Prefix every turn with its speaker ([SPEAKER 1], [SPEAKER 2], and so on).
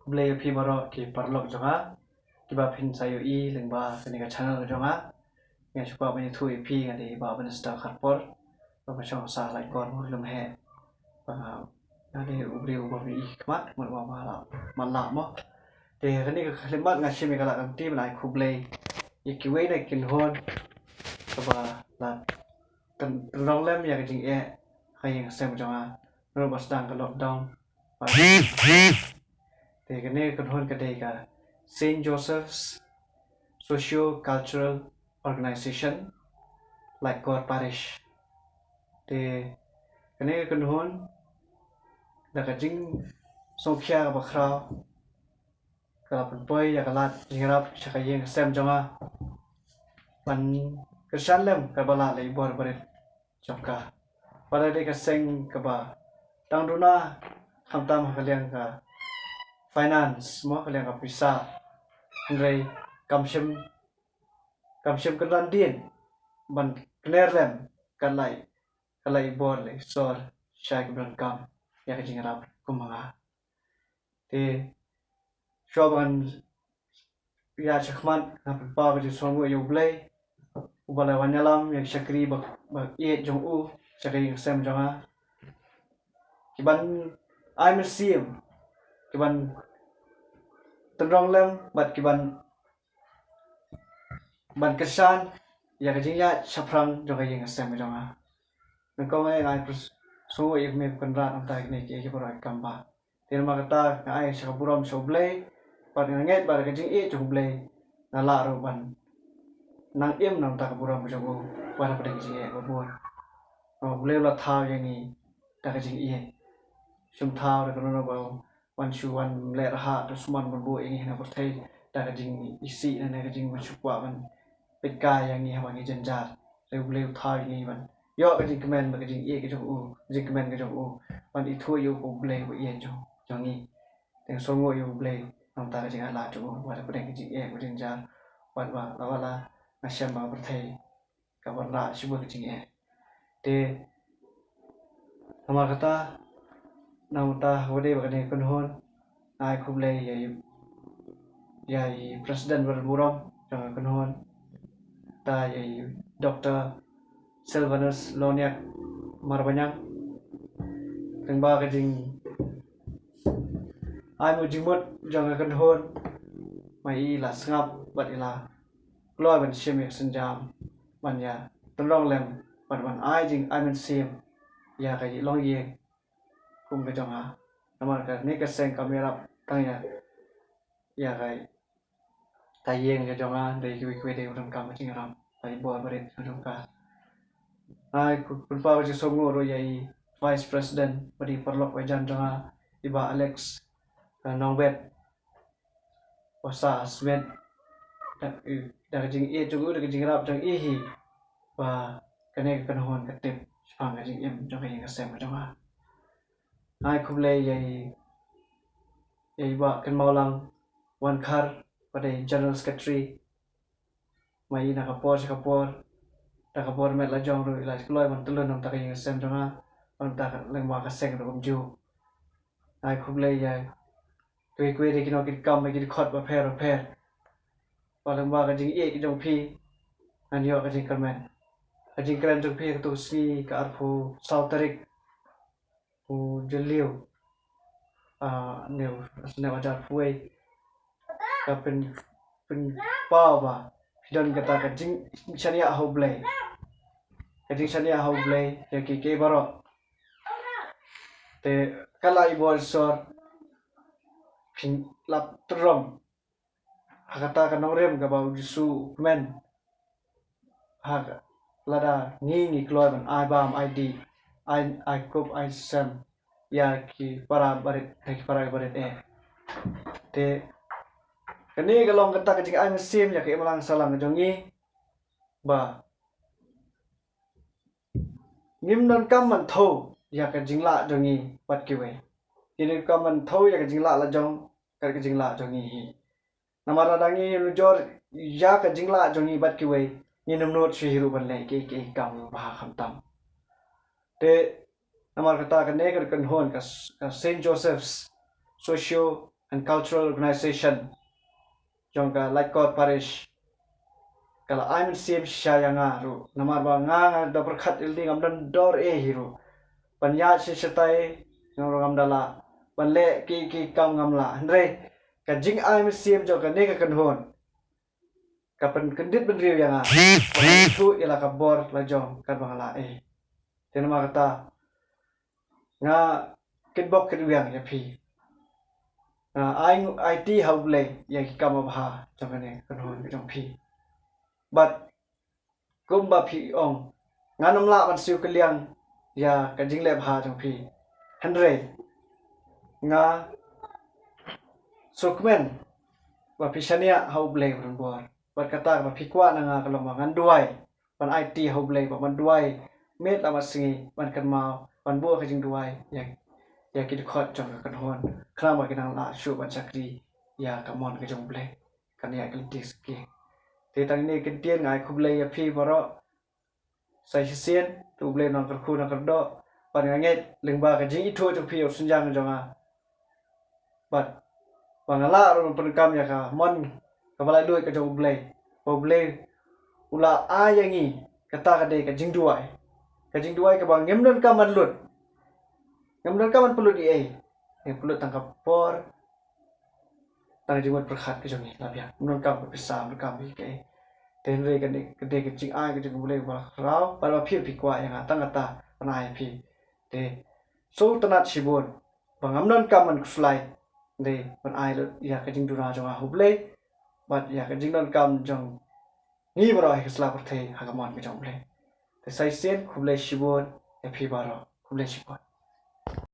[SPEAKER 1] kublai phi baro ki parlok jonga kiba phin sayo I lengba kani ka channel jonga nge chupa bani thui phi ngadi ba ban sta kharpor ba chong sa lai kor lum he ba ngadi ubri uba bi khmat mo ba ma la mo te kani ka khlemat nga shimi kala kam ti ban kublai ikiwe na kin hon ba la kan rong lem ya ka jing e hayeng sem jonga no ba stang ka lockdown ba te kani kan hon ka dei ka Saint Joseph's Socio-Cultural Organization like God Parish te kani kan hon da ka jing songkhya ka bakra ka poi ya ka lat jingrap chakayeng sem jonga pan kersan lem ka bala le bor baret chokka pada de ka seng ka ba tang duna khamtam kaliang ka finance mo kaliang ka pisa ngrei kamshem kan ran din ban kner lem kalai bor le sor shai kan kam ya ka jingrap kumanga te shoban ya chakman na pa ba ji songu yu blai ubala wanyalam yang syakri bak ye jong u syakri sem jonga kiban I'm sim kiban tendrong lem bat kiban ban kesan ya kajing ya saprang jonga yang sem jonga nengko ngai songu ye me kanra antai ne ke pora kamba terma kata ai sakapuram soblai pat nget bar kajing e joblai nala roban nang em nang tak buram jogo para pada kajing e babon boleh lah thau yang ni tak kajing e sum thau da kono ba wan chu wan le ha da suman bon bo ini na perthai tak kajing isi na kajing ma chukwa ban pekka yang ni ha ngi janjar le boleh thau ni ban yo kajing kemen ba kajing e kajing u kajing kemen kajing u ban I thu yo ko boleh ba ye jong ni teng songo yo boleh nang tak kajing ala jogo para pada kajing e ko janjar wat ba la Asyam ba perthai kawan la syubuh kajing e te nama kata nauta wade bakane kunhon ai kublai yai presiden bermuram jangan kunhon ta yai Dr. Silvanus Loniak Marbanyang tengba kajing ai mu jimut jangan kunhon mai la sngap bat ila Loi ban shimik senjam ban ya tolong lem ban ai jing ai men sim ya ka long ye kum ka jonga namar ka ni ka seng kamera tang ya ka yeng ka jonga dei ki de uram kam jing ram ai bo baret uram ka ai kun pa ji songo ro yai vice president badi perlok wajan jonga iba Alex Nongbet wasa asmet da kajing e jogo da kajing rap jang e hi ba kane kan hon ka tip spang kajing em jong ka yang sem jong ha ai kublai yai ba kan maulang wan khar pada general secretary mai na kapor da kapor met la jong ro ila kloi man tulun nam ta ka yang sem jong ha on ta leng wa ka seng ro ju ai kublai yai kwe de kino kit kam ki khot ba pher paling ba kajing e ki jong phi an yo kajing kalmen kajing kran jong phi to si ka arfu sautarik u jeliu ne wajar fuai ka pen pa ba don kata kajing chania hoblai kajing chania hoblai ya ki baro te kala I bol sor pin lap trom hakata ka nongrem ka ba jisu men hak lada ngi kloi ban ai bam id ai kop ai sam ya ki para barit e te kani ka long kata ka jing ai sim ya ki malang salam jongi ba ngim non kam man tho ya ka jing la jongi pat ki we ini kam man tho ya ka jing la jong ka jing la jongi hi namara dangi jor ya ka jingla jongi bat ki wei ni nam not shi hiru ban le ke kam ba kham tam te namar kata ka ne kan hon ka Saint Joseph's Socio and cultural organization jongka like God parish kalau I'm sim saya ngaru namar ba nga da perkhat ildi ngamdan dor hiru panya setai ngam dala panle ki kam ngamla andre ka jing I'm sim jongka ne ka kanhon kapan kendit benriu yang itu ialah kabor lajong kan bangala dan nama kata nga kitbok kitwiang ya pi IT hauble yang kikam abha jongane kanhon jong pi but kumba pi ong nganam la ban siu keliang ya kajing le bha jong pi andre nga sukmen ba pisania hauble ban bor bat kata ba pikwa na nga kalong duai ban IT hauble ba man duai met la masingi ban kan mau ban bo kajing duai ya kit khot jong kan hon khram ba kinang la shu ban sakri ya kamon ka jong ble kan ya klitis ki te tang ni kin tien ngai khuble ya phi baro sai sien tu ble non kar khu na kar do ban ngai lengba ka jing itho jong phi sunjang jong a bat bangala ro penkam ya ka mon ka balai lui ka jong ble ula a yangi kata ka de ka jing duai ka bang ngem non ka man lut ngem non ka man pelut pelut tangkap por tang jingwat perkhat ka jong ni labia non ka pesam ka bi ke ten re ka de ka jing ai ka jong ble ba rao ba phir pikwa yang atang ata panai phi te so tanat sibon bangam non ka man fly de ban ai lo ya ka jing dura jong a huble bat ya ka jing non kam jong ni baro ai sla por the hagamon ka jong ble te sai sen khuble sibon e phi baro khuble sibon